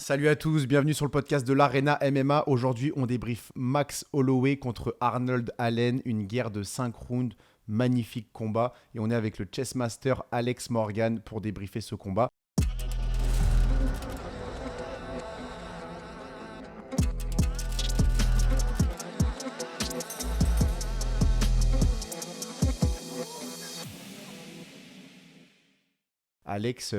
Salut à tous, bienvenue sur le podcast de l'Arena MMA. Aujourd'hui, on débriefe Max Holloway contre Arnold Allen, une guerre de 5 rounds, magnifique combat. Et on est avec le chessmaster Alex Morgan pour débriefer ce combat. Alex,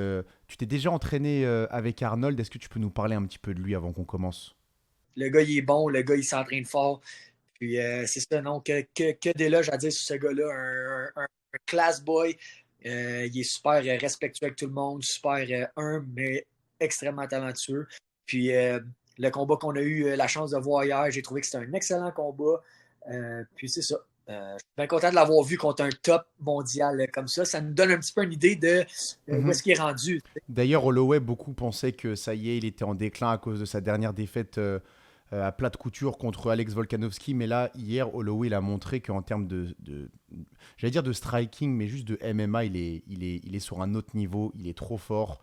tu t'es déjà entraîné avec Arnold. Est-ce que tu peux nous parler un petit peu de lui avant qu'on commence? Le gars, il est bon, le gars, il s'entraîne fort. Puis c'est ça, non, que d'éloges à dire sur ce gars-là. Un class boy. Il est super respectueux avec tout le monde, super humble, mais extrêmement talentueux. Puis le combat qu'on a eu la chance de voir hier, j'ai trouvé que c'était un excellent combat. Puis c'est ça. Je suis bien content de l'avoir vu contre un top mondial comme ça. Ça nous donne un petit peu une idée de où Mhm. est-ce qu'il est rendu. D'ailleurs, Holloway, beaucoup pensaient que ça y est, il était en déclin à cause de sa dernière défaite à plate couture contre Alex Volkanovski. Mais là, hier, Holloway, il a montré qu'en termes j'allais dire de striking, mais juste de MMA, il est sur un autre niveau. Il est trop fort.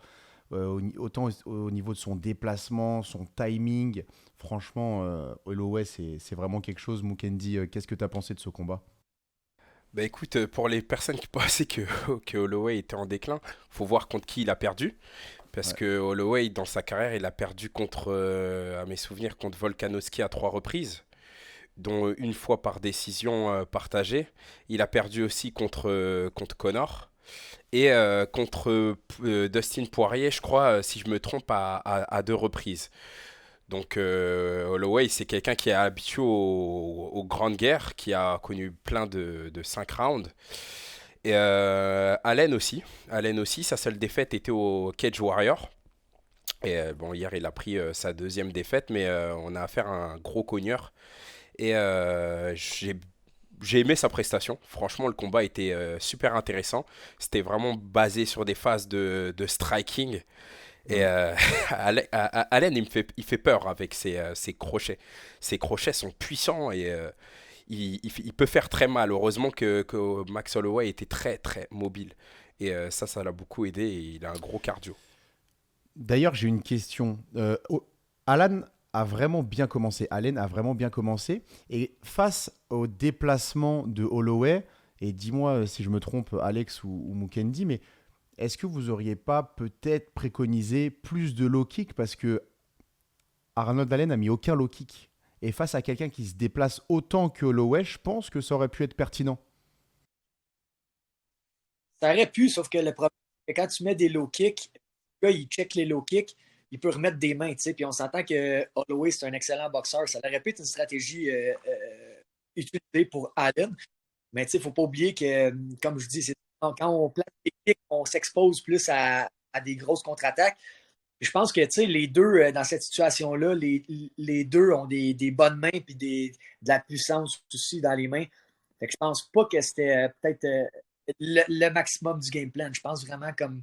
Autant au niveau de son déplacement, son timing. Franchement, Holloway, c'est vraiment quelque chose. Mukendi, qu'est-ce que tu as pensé de ce combat? Bah écoute, pour les personnes qui pensaient que Holloway était en déclin, faut voir contre qui il a perdu. Parce Ouais. que Holloway, dans sa carrière, il a perdu à mes souvenirs, contre Volkanovski à 3 reprises, dont une fois par décision partagée. Il a perdu aussi contre Connor. Et contre Dustin Poirier, je crois, si je me trompe, à 2 reprises. Donc Holloway, c'est quelqu'un qui est habitué aux grandes guerres, qui a connu plein de 5 rounds. Et Allen aussi. Allen aussi, sa seule défaite était au Cage Warrior. Et bon, hier, il a pris sa deuxième défaite, mais on a affaire à un gros cogneur. Et j'ai aimé sa prestation. Franchement, le combat était super intéressant. C'était vraiment basé sur des phases de striking. Et Mm. Allen, il fait peur avec ses crochets. Ses crochets sont puissants et il peut faire très mal. Heureusement que Max Holloway était très très mobile. Et ça l'a beaucoup aidé et il a un gros cardio. D'ailleurs, j'ai une question. Alan a vraiment bien commencé. Allen a vraiment bien commencé. Et face au déplacement de Holloway, et dis-moi si je me trompe, Alex ou Mukendi, mais est-ce que vous auriez pas peut-être préconisé plus de low kick parce que Arnold Allen a mis aucun low kick. Et face à quelqu'un qui se déplace autant que Holloway, je pense que ça aurait pu être pertinent. Ça aurait pu, sauf que le problème, c'est que quand tu mets des low kicks, le gars, il check les low kicks, il peut remettre des mains, tu sais. Puis on s'entend que Holloway, c'est un excellent boxeur. Ça aurait pu être une stratégie utilisée pour Allen. Mais tu sais, il ne faut pas oublier que, comme je dis, quand on place des kicks, on s'expose plus à des grosses contre-attaques. Je pense que tu sais, les deux, dans cette situation-là, les deux ont des bonnes mains et de la puissance aussi dans les mains. Fait que je pense pas que c'était peut-être le maximum du game plan. Je pense vraiment comme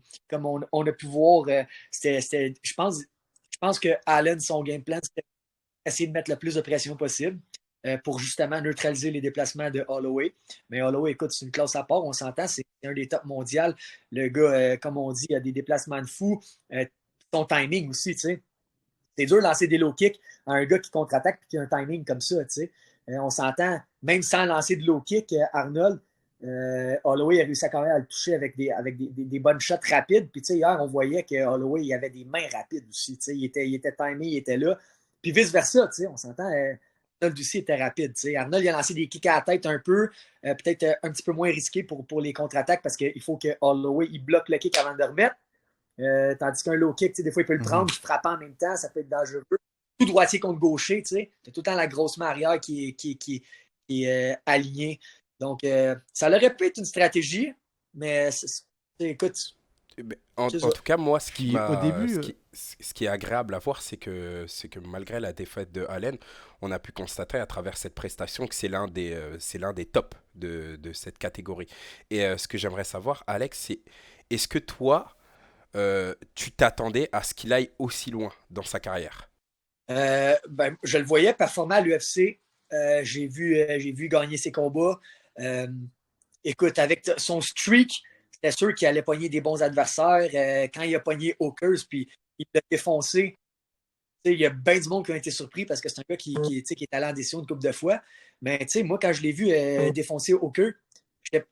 on a pu voir, je pense que Allen, son game plan, c'était essayer de mettre le plus de pression possible pour justement neutraliser les déplacements de Holloway. Mais Holloway, écoute, c'est une classe à part, on s'entend, c'est un des tops mondiaux. Le gars, comme on dit, a des déplacements de fou. Son timing aussi, tu sais. C'est dur de lancer des low kicks à un gars qui contre-attaque et qui a un timing comme ça, tu sais. On s'entend, même sans lancer de low kick, Arnold, Holloway a réussi quand même à le toucher avec des bonnes shots rapides. Puis, tu sais, hier, on voyait que Holloway, il avait des mains rapides aussi. Tu sais, il était timé, il était là. Puis vice-versa, tu sais, on s'entend, Arnold aussi était rapide. Tu sais. Arnold, il a lancé des kicks à la tête un peu, peut-être un petit peu moins risqué pour les contre-attaques parce qu'il faut que Holloway, il bloque le kick avant de remettre. Tandis qu'un low kick, des fois, il peut le prendre, Mhm. puis frapper en même temps, ça peut être dangereux. Tout droitier contre gaucher, tu sais. T'as tout le temps la grosse main arrière qui est alignée. Donc, ça aurait pu être une stratégie, mais écoute, Mais c'est en ça. tout cas, moi, Qui, au début, ce qui est agréable à voir, c'est que malgré la défaite de Allen, on a pu constater à travers cette prestation que c'est l'un des tops de cette catégorie. Et ce que j'aimerais savoir, Alex, c'est est-ce que toi, tu t'attendais à ce qu'il aille aussi loin dans sa carrière? Ben, je le voyais performer à l'UFC. J'ai vu gagner ses combats. Euh, Écoute, avec son streak, c'était sûr qu'il allait pogner des bons adversaires. Quand il a pogné Hawkers, puis il l'a défoncé, il y a bien du monde qui ont été surpris parce que c'est un gars qui est allé en décision une couple de fois. Mais moi, quand je l'ai vu défoncer au queue,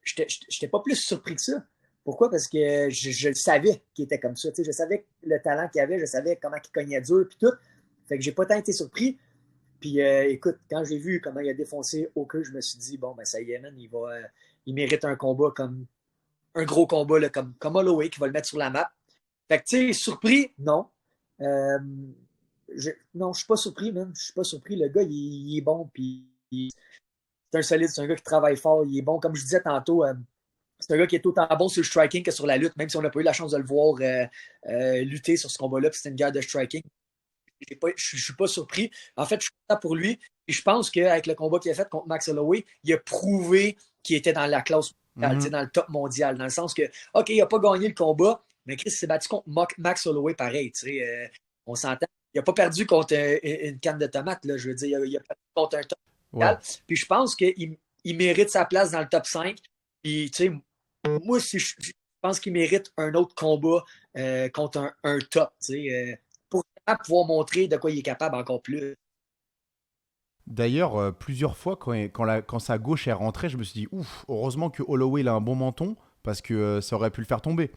j'étais pas plus surpris que ça. Pourquoi? Parce que je le savais qu'il était comme ça. Je savais le talent qu'il avait, je savais comment il cognait dur puis tout. Fait que j'ai pas tant été surpris. Puis écoute, quand j'ai vu comment il a défoncé au queue, je me suis dit, bon, ben ça y est, man, il mérite un combat comme un gros combat là, comme Holloway qui va le mettre sur la map. Fait que tu sais, surpris, non. Euh, non, je suis pas surpris, man. Je suis pas surpris. Le gars, il est bon, puis c'est un solide, c'est un gars qui travaille fort, il est bon. Comme je disais tantôt, c'est un gars qui est autant bon sur le striking que sur la lutte, même si on n'a pas eu la chance de le voir lutter sur ce combat-là, puis c'était une guerre de striking. Je ne suis pas surpris. En fait, je suis content pour lui. Et je pense qu'avec le combat qu'il a fait contre Max Holloway, il a prouvé qu'il était dans la classe mondiale, dans le top mondial. Dans le sens que, OK, il n'a pas gagné le combat, mais Chris s'est battu contre Max Holloway pareil. On s'entend. Il n'a pas perdu contre une canne de tomates. Là, je veux dire, il a perdu contre un top mondial. Ouais. Puis je pense qu'il mérite sa place dans le top 5. Puis, moi, je pense qu'il mérite un autre combat contre un top. Pour pouvoir montrer de quoi il est capable encore plus. D'ailleurs, plusieurs fois, quand sa gauche est rentrée, je me suis dit, ouf, heureusement que Holloway il a un bon menton, parce que ça aurait pu le faire tomber.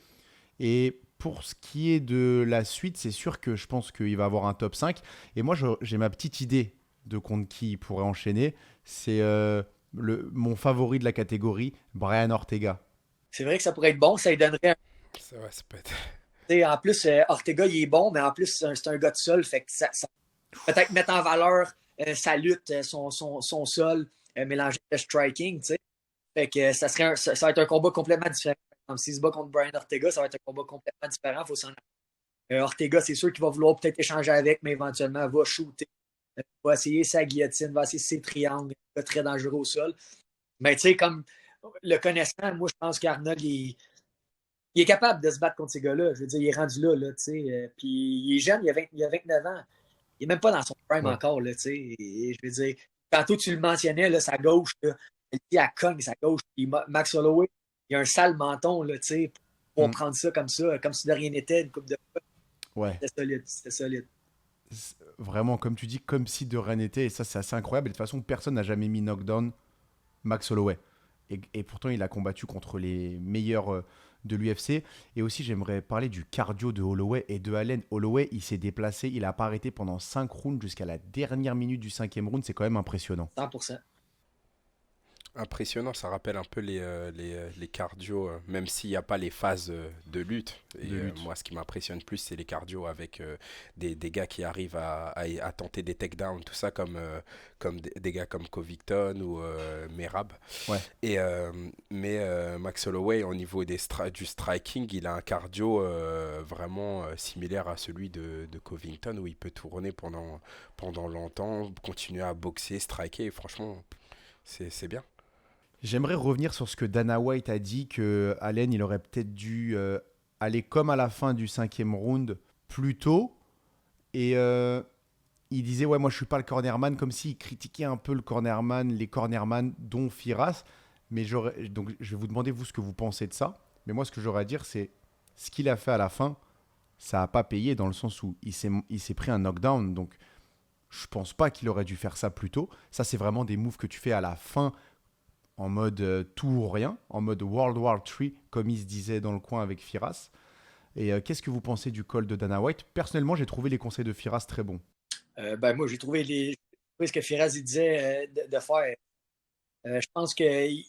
Et pour ce qui est de la suite, c'est sûr que je pense qu'il va avoir un top 5. Et moi, j'ai ma petite idée de contre qui il pourrait enchaîner. C'est mon favori de la catégorie, Brian Ortega. C'est vrai que ça pourrait être bon, ça lui donnerait un... C'est vrai, ça peut être... En plus, Ortega, il est bon, mais en plus, c'est un gars de sol. Fait que ça peut-être mettre en valeur sa lutte, son sol, mélangé de striking. T'sais. Fait que ça va être un combat complètement différent. S'il se bat contre Brian Ortega, ça va être un combat complètement différent. Faut s'en Ortega, c'est sûr qu'il va vouloir peut-être échanger avec, mais éventuellement, va shooter. Va essayer sa guillotine, va essayer ses triangles. Il est très dangereux au sol. Mais tu sais, comme le connaissant, moi, je pense qu'Arnold, il est capable de se battre contre ces gars-là. Je veux dire, il est rendu là, tu sais. Puis il est jeune, il a 29 ans. Il n'est même pas dans son prime encore, là, tu sais. Et je veux dire, tantôt tu le mentionnais, là, sa gauche, là, elle cogne sa gauche. Puis Max Holloway, il a un sale menton, là, tu sais, pour prendre ça, comme si de rien n'était, une coupe de fois. Ouais. C'était solide. Vraiment, comme tu dis, comme si de rien n'était. Et ça, c'est assez incroyable. Et de toute façon, personne n'a jamais mis knockdown Max Holloway. Et pourtant, il a combattu contre les meilleurs de l'UFC. Et aussi, j'aimerais parler du cardio de Holloway et de Allen. Holloway, il s'est déplacé, il n'a pas arrêté pendant 5 rounds jusqu'à la dernière minute du 5e round. C'est quand même impressionnant. 100%. Impressionnant, ça rappelle un peu les cardio, même s'il n'y a pas les phases de lutte. Et moi, ce qui m'impressionne plus, c'est les cardio avec des gars qui arrivent à tenter des takedowns, tout ça, comme des gars comme Covington ou Merab. Ouais. Mais Max Holloway, au niveau du striking, il a un cardio vraiment similaire à celui de Covington, où il peut tourner pendant longtemps, continuer à boxer, striker. Et franchement, c'est bien. J'aimerais revenir sur ce que Dana White a dit, que Allen, il aurait peut-être dû aller comme à la fin du 5e round plus tôt. Et il disait, ouais, moi je suis pas le cornerman, comme s'il critiquait un peu les cornerman dont Firas. Mais donc je vais vous demander, vous, ce que vous pensez de ça. Mais moi, ce que j'aurais à dire, c'est ce qu'il a fait à la fin, ça n'a pas payé dans le sens où il s'est pris un knockdown. Donc je pense pas qu'il aurait dû faire ça plus tôt. Ça, c'est vraiment des moves que tu fais à la fin, en mode tout ou rien, en mode World War III, comme il se disait dans le coin avec Firas. Et qu'est-ce que vous pensez du call de Dana White? Personnellement, j'ai trouvé les conseils de Firas très bons. Moi, j'ai trouvé ce que Firas il disait de faire. Je pense qu'il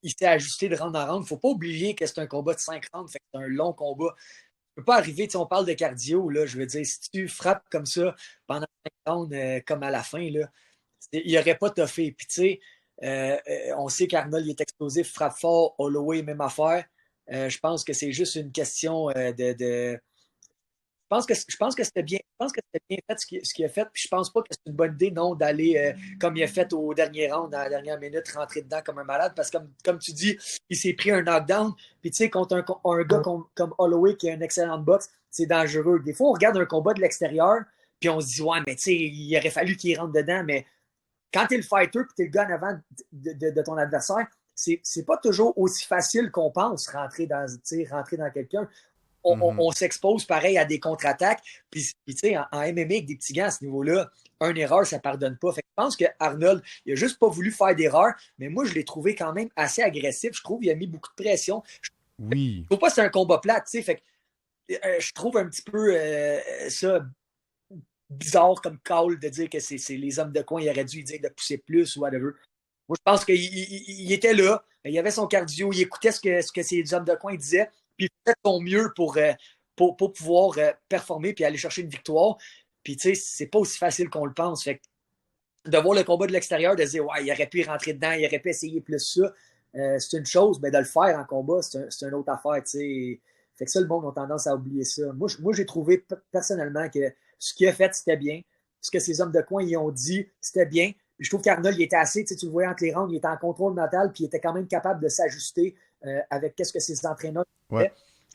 s'est ajusté de round en round. Il ne faut pas oublier que c'est un combat de 5 rounds, fait que c'est un long combat. Tu ne peux pas arriver, on parle de cardio, là, je veux dire, si tu frappes comme ça pendant 5 rounds, comme à la fin, là, il n'aurait pas toffé. Puis tu sais, on sait qu'Arnold est explosif, frappe fort, Holloway, même affaire. Je pense que c'est juste une question de... Je pense que c'était bien fait ce qu'il a fait. Puis je pense pas que c'est une bonne idée, non, d'aller comme il a fait au dernier round, dans la dernière minute, rentrer dedans comme un malade. Parce que comme tu dis, il s'est pris un knockdown. Puis tu sais, contre un gars comme Holloway qui a une excellente boxe, c'est dangereux. Des fois, on regarde un combat de l'extérieur, puis on se dit, ouais, mais tu sais, il aurait fallu qu'il rentre dedans. Mais quand tu es le fighter puis tu es le gars en avant de ton adversaire, c'est pas toujours aussi facile qu'on pense rentrer dans quelqu'un. Mhm. on s'expose pareil à des contre-attaques. Puis tu sais, en MMA, avec des petits gants à ce niveau-là, une erreur, ça ne pardonne pas. Fait que je pense que Arnold, il a juste pas voulu faire d'erreur, mais moi, je l'ai trouvé quand même assez agressif. Je trouve qu'il a mis beaucoup de pression. Je Oui, trouve pas que c'est un combat plat, tu sais. Fait que je trouve un petit peu ça bizarre comme call de dire que c'est les hommes de coin, il aurait dû lui dire de pousser plus ou whatever. Moi, je pense qu'il était là, il avait son cardio, il écoutait ce que ces hommes de coin disaient, puis il faisait son mieux pour pouvoir performer puis aller chercher une victoire. Puis, tu sais, c'est pas aussi facile qu'on le pense. Fait que de voir le combat de l'extérieur, de se dire, ouais, il aurait pu rentrer dedans, il aurait pu essayer plus ça, c'est une chose, mais de le faire en combat, c'est une autre affaire, tu sais. Fait que ça, le monde a tendance à oublier ça. Moi j'ai trouvé personnellement que ce qu'il a fait, c'était bien. Ce que ces hommes de coin y ont dit, c'était bien. Puis je trouve qu'Arnold, il était assez, tu le voyais entre les rounds, il était en contrôle mental, puis il était quand même capable de s'ajuster avec qu'est-ce que ses entraîneurs ouais. faisaient.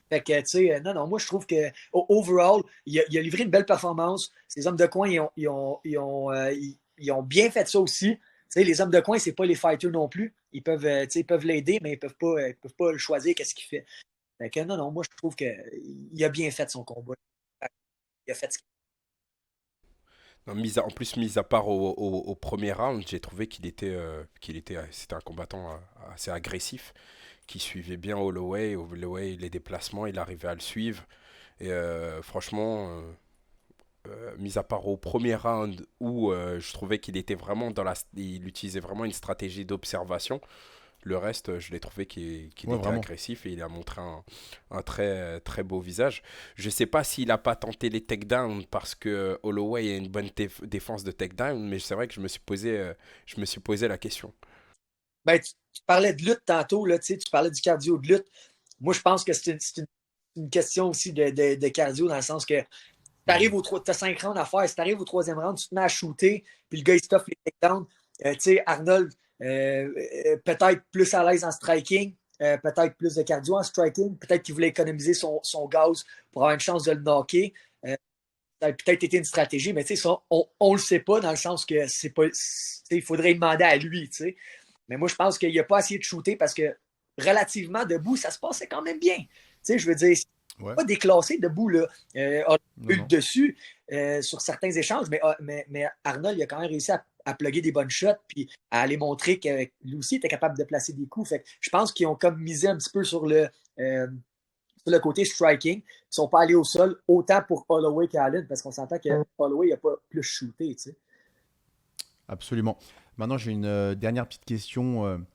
Fait que, tu sais, non, moi, je trouve que, overall, il a livré une belle performance. Ces hommes de coin, ils ont bien fait ça aussi. Tu sais, les hommes de coin, c'est pas les fighters non plus. Ils peuvent l'aider, mais ils peuvent pas le choisir, qu'est-ce qu'il fait. Fait que, non, moi, je trouve qu'il a bien fait son combat. Il a fait ce qu'il Non, en plus, mis à part au premier round, j'ai trouvé c'était un combattant assez agressif, qui suivait bien Holloway. Holloway, les déplacements, il arrivait à le suivre. Et franchement, mis à part au premier round où je trouvais qu'il était vraiment il utilisait vraiment une stratégie d'observation. Le reste, je l'ai trouvé qu'il Ouais, était vraiment. agressif et il a montré un très, très beau visage. Je ne sais pas s'il n'a pas tenté les takedowns parce que Holloway a une bonne défense de takedown, mais c'est vrai que je me suis posé la question. Ben, tu parlais de lutte tantôt, là, tu parlais du cardio de lutte. Moi, je pense que c'est une question aussi de cardio, dans le sens que Mhm. tu as 5 rounds à faire. Si tu arrives au troisième round, tu te mets à shooter, puis le gars, il stuff les takedowns. Tu sais, Arnold, peut-être plus à l'aise en striking, peut-être plus de cardio en striking, peut-être qu'il voulait économiser son gaz pour avoir une chance de le knocker. Ça a peut-être été une stratégie, mais tu sais, ça, on le sait pas dans le sens que c'est pas. Il faudrait demander à lui, tu sais. Mais moi, je pense qu'il n'a pas essayé de shooter parce que relativement debout, ça se passait quand même bien. Tu sais, je veux dire, c'est Ouais. pas déclassé debout, là. On a eu Non, le non. dessus sur certains échanges, mais Arnold, il a quand même réussi à plugger des bonnes shots puis à aller montrer que lui aussi était capable de placer des coups. Fait que je pense qu'ils ont comme misé un petit peu sur le côté striking. Ils ne sont pas allés au sol autant pour Holloway qu'Allen parce qu'on s'entend que Holloway n'a pas plus shooté, tu sais. Absolument. Maintenant, j'ai une dernière petite question.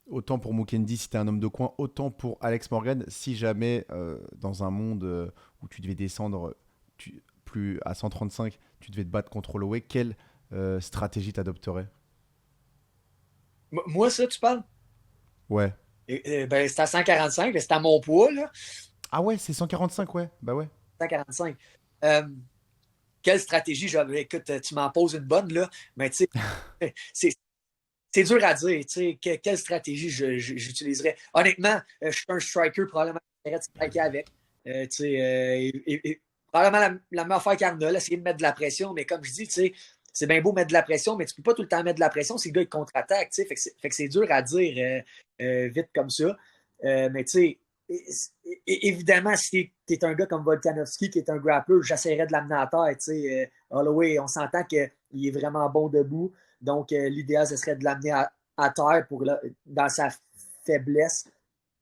Autant pour Mukendi si tu es un homme de coin, autant pour Alex Morgan si jamais dans un monde où tu devais descendre plus à 135, tu devais te battre contre Holloway, quelle stratégie t'adopterais? Moi, ça, tu parles? Ouais. Ben, c'est à 145, c'est à mon poids, là. Ah ouais, c'est 145, ouais. Bah ouais. 145. Euh, quelle stratégie j'avais? Écoute, tu m'en poses une bonne, là. Mais tu sais, c'est dur à dire. Tu sais, quelle stratégie j'utiliserais? Honnêtement, je suis un striker, probablement, j'essaierais de striker avec. Tu sais, probablement la meilleure affaire qu'Arnold, essayer de mettre de la pression. Mais comme je dis, tu sais, c'est bien beau mettre de la pression, mais tu peux pas tout le temps mettre de la pression si le gars il contre-attaque. Tu sais, fait que c'est dur à dire vite comme ça. Mais tu sais, évidemment, si tu es un gars comme Volkanovski qui est un grappler, j'essaierais de l'amener à terre. Tu sais, Holloway, on s'entend qu'il est vraiment bon debout. Donc, l'idéal, ce serait de l'amener à terre dans sa faiblesse,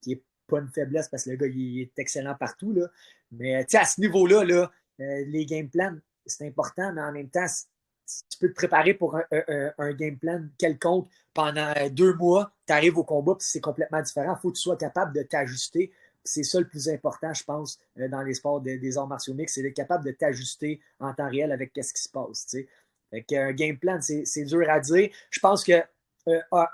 qui n'est pas une faiblesse parce que le gars, il est excellent partout. Là. Mais à ce niveau-là, là, les game plans, c'est important, mais en même temps, tu peux te préparer pour un game plan quelconque pendant 2 mois, tu arrives au combat, puis c'est complètement différent. Il faut que tu sois capable de t'ajuster. C'est ça le plus important, je pense, dans les sports des arts martiaux mixtes, c'est d'être capable de t'ajuster en temps réel avec ce qui se passe. T'sais. Fait qu'un game plan, c'est dur à dire. Je pense que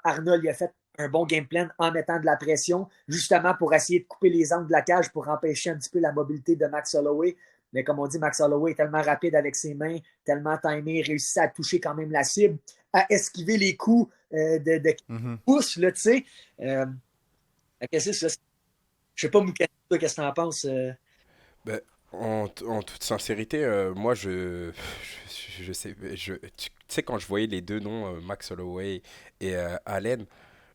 Arnold il a fait un bon game plan en mettant de la pression, justement pour essayer de couper les angles de la cage pour empêcher un petit peu la mobilité de Max Holloway. Mais comme on dit, Max Holloway est tellement rapide avec ses mains, tellement timé, réussit à toucher quand même la cible, à esquiver les coups de Mhm. pouce, là, tu sais. Euh, qu'est-ce que c'est ça? Je sais pas, Mouka, toi, qu'est-ce que t'en penses? Ben, en toute sincérité, moi, je sais, tu sais, quand je voyais les deux noms, Max Holloway et Allen,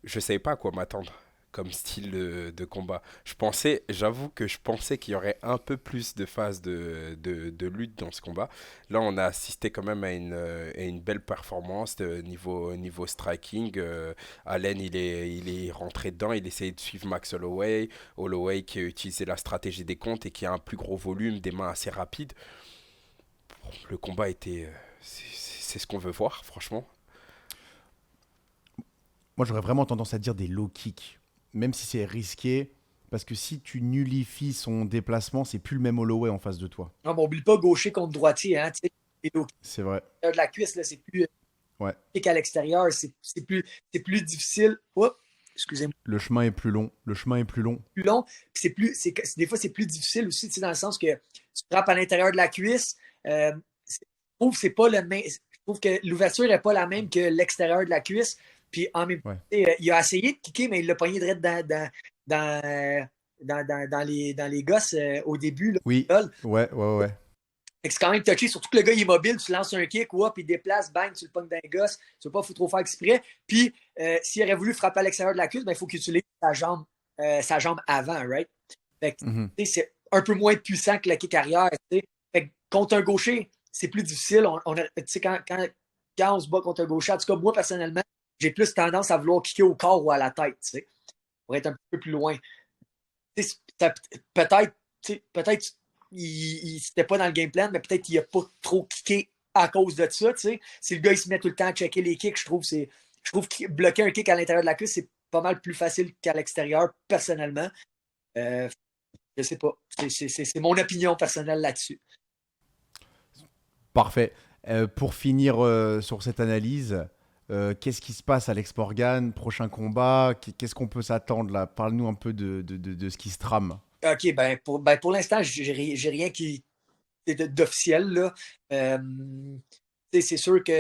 je savais pas à quoi m'attendre. comme style de combat. J'avoue que je pensais qu'il y aurait un peu plus de phases de lutte dans ce combat. Là, on a assisté quand même à une belle performance niveau striking. Allen, il est rentré dedans, il essayait de suivre Max Holloway. Holloway qui a utilisé la stratégie des comptes et qui a un plus gros volume, des mains assez rapides. Le combat était... c'est ce qu'on veut voir, franchement. Moi, j'aurais vraiment tendance à dire des low kicks, même si c'est risqué, parce que si tu nullifies son déplacement, c'est plus le même Holloway en face de toi. Non, mais oublie pas gaucher contre droitier. Hein, tu sais, les low C'est vrai. kicks de la cuisse, là, c'est plus Ouais. kick à l'extérieur. C'est plus difficile. Oups, excusez-moi. Le chemin est plus long. Le chemin est plus long. Plus long. Des fois, c'est plus difficile aussi, tu sais, dans le sens que tu frappes à l'intérieur de la cuisse. Je trouve que c'est pas le même. Je trouve que l'ouverture n'est pas la même que l'extérieur de la cuisse. Puis en même temps, Ouais. il a essayé de kicker, mais il l'a pogné direct dans les gosses au début. Là, Oui. Fait Ouais. que c'est quand même touché, surtout que le gars il est mobile, tu lances un kick, puis il déplace, bang, tu le pognes dans les gosses. Tu ne veux pas trop faire exprès. Puis s'il aurait voulu frapper à l'extérieur de la cuisse, ben, il faut qu'il utilise sa jambe avant, right? Fait que, Mhm. c'est un peu moins puissant que le kick arrière. Fait que contre un gaucher, c'est plus difficile. Quand on se bat contre un gaucher, en tout cas, moi, personnellement, j'ai plus tendance à vouloir kicker au corps ou à la tête, pour être un peu plus loin. Peut-être c'était pas dans le game plan, mais peut-être qu'il n'a pas trop kické à cause de ça. T'sais. Si le gars il se met tout le temps à checker les kicks, je trouve que bloquer un kick à l'intérieur de la cuisse, c'est pas mal plus facile qu'à l'extérieur, personnellement. Je sais pas. C'est mon opinion personnelle là-dessus. Parfait. Pour finir sur cette analyse, qu'est-ce qui se passe à l'Ex-Morgan? Prochain combat? Qu'est-ce qu'on peut s'attendre là? Parle-nous un peu de ce qui se trame. OK, pour l'instant, j'ai rien qui est d'officiel. Là. C'est sûr qu'il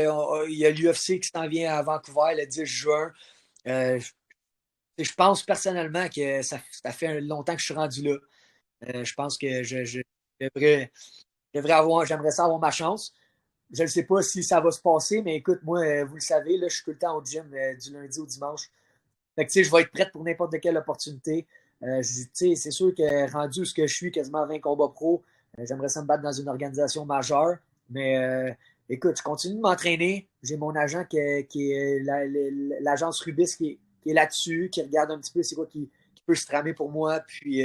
y a l'UFC qui s'en vient à Vancouver le 10 juin. Je pense personnellement que ça fait longtemps que je suis rendu là. Je pense que j'aimerais ça avoir ma chance. Je ne sais pas si ça va se passer, mais écoute, moi, vous le savez, là, je suis tout le temps au gym du lundi au dimanche. Fait que, je vais être prête pour n'importe quelle opportunité. C'est sûr que rendu où ce que je suis, quasiment 20 combats pro, j'aimerais ça me battre dans une organisation majeure. Mais écoute, je continue de m'entraîner. J'ai mon agent qui est l'agence Rubis qui est là-dessus, qui regarde un petit peu c'est quoi qui peut se tramer pour moi. Puis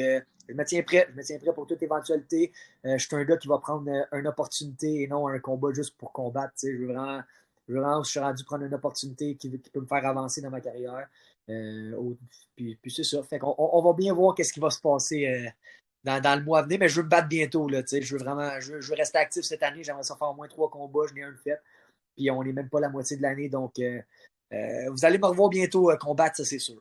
je me tiens prêt. Je me tiens prêt pour toute éventualité. Je suis un gars qui va prendre une opportunité et non un combat juste pour combattre. Je suis rendu prendre une opportunité qui peut me faire avancer dans ma carrière. Puis c'est ça. Fait qu'on on va bien voir qu'est-ce qui va se passer dans le mois à venir, mais je veux me battre bientôt. Là, je veux rester actif cette année. J'aimerais ça faire au moins 3 combats. Je n'ai un de fait. Puis on n'est même pas la moitié de l'année. Donc vous allez me revoir bientôt combattre, ça c'est sûr.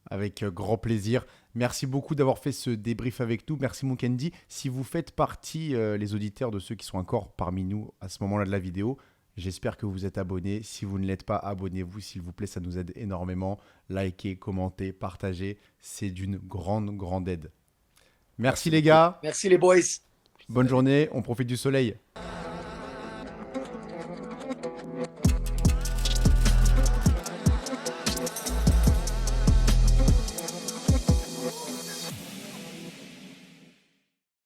Avec grand plaisir. Merci beaucoup d'avoir fait ce débrief avec nous. Merci Mukendi. Si vous faites partie, les auditeurs, de ceux qui sont encore parmi nous à ce moment-là de la vidéo, j'espère que vous êtes abonnés. Si vous ne l'êtes pas, abonnez-vous s'il vous plaît, ça nous aide énormément. Likez, commentez, partagez, c'est d'une grande aide. Merci les gars. Merci les boys. Bonne journée, on profite du soleil.